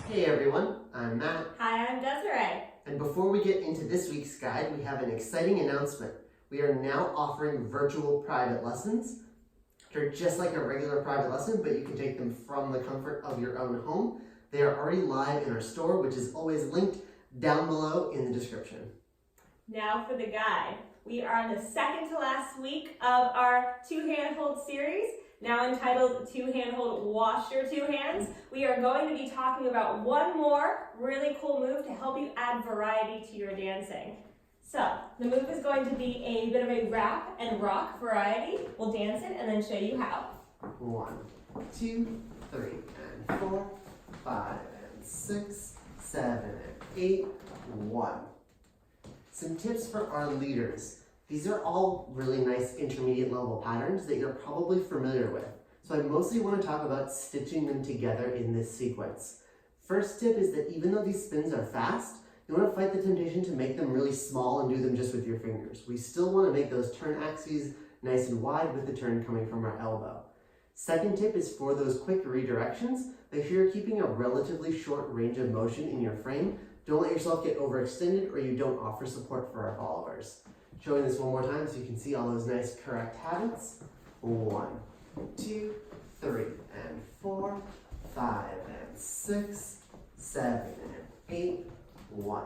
Hey everyone, I'm Matt. Hi, I'm Desiree. And before we get into this week's guide, we have an exciting announcement. We are now offering virtual private lessons. They're just like a regular private lesson, but you can take them from the comfort of your own home. They are already live in our store, which is always linked down below in the description. Now for the guide. We are on the second to last week of our two-hand hold series, now entitled Two-Hand Hold Wash Your Two Hands. We are going to be talking about one more really cool move to help you add variety to your dancing. So, the move is going to be a bit of a rap and rock variety. We'll dance it and then show you how. 1, 2, 3, and 4, 5, and 6, 7, and 8, 1. Some tips for our leaders. These are all really nice intermediate level patterns that you're probably familiar with. So I mostly want to talk about stitching them together in this sequence. First tip is that even though these spins are fast, you want to fight the temptation to make them really small and do them just with your fingers. We still want to make those turn axes nice and wide with the turn coming from our elbow. Second tip is for those quick redirections, make sure you're keeping a relatively short range of motion in your frame. Don't let yourself get overextended or you don't offer support for our followers. Showing this one more time so you can see all those nice correct habits. 1, 2, 3, and 4, 5, and 6, 7, and 8, 1.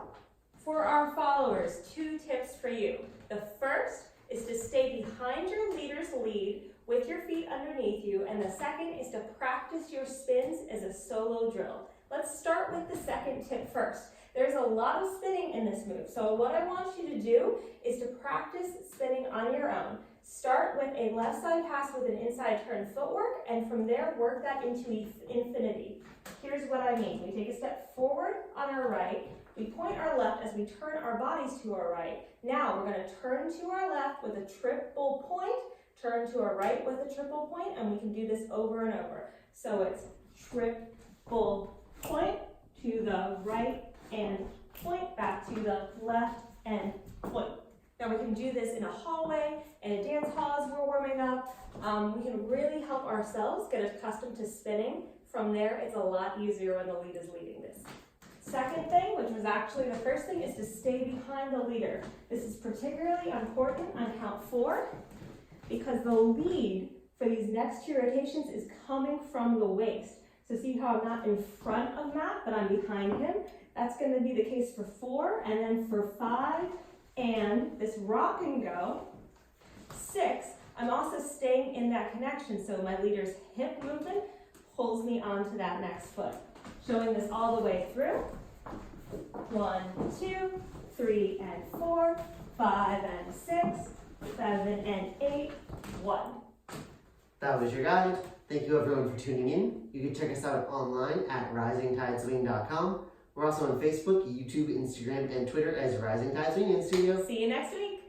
For our followers, 2 tips for you. The first is to stay behind your leader's lead with your feet underneath you, and the second is to practice your spins as a solo drill. Let's start with the second tip first. There's a lot of spinning in this move, so what I want you to do is to practice spinning on your own. Start with a left side pass with an inside turn footwork, and from there work that into infinity. Here's what I mean. We take a step forward on our right, we point our left as we turn our bodies to our right. Now we're going to turn to our left with a triple point, turn to our right with a triple point, and we can do this over and over. So it's triple point to the right and point, back to the left and point. Now we can do this in a hallway, in a dance hall as we're warming up. We can really help ourselves get accustomed to spinning. From there, it's a lot easier when the lead is leading this. Second thing, which was actually the first thing, is to stay behind the leader. This is particularly important on count 4 because the lead for these next 2 rotations is coming from the waist. So see how I'm not in front of Matt, but I'm behind him? That's going to be the case for 4, and then for 5, and this rock and go. 6, I'm also staying in that connection, so my leader's hip movement pulls me onto that next foot. Showing this all the way through. 1, 2, 3, and 4, 5, and 6, 7, and 8, 1. That was your guide. Thank you everyone for tuning in. You can check us out online at risingtideswing.com. We're also on Facebook, YouTube, Instagram, and Twitter as Rising Tide Swing In Studio. See you next week.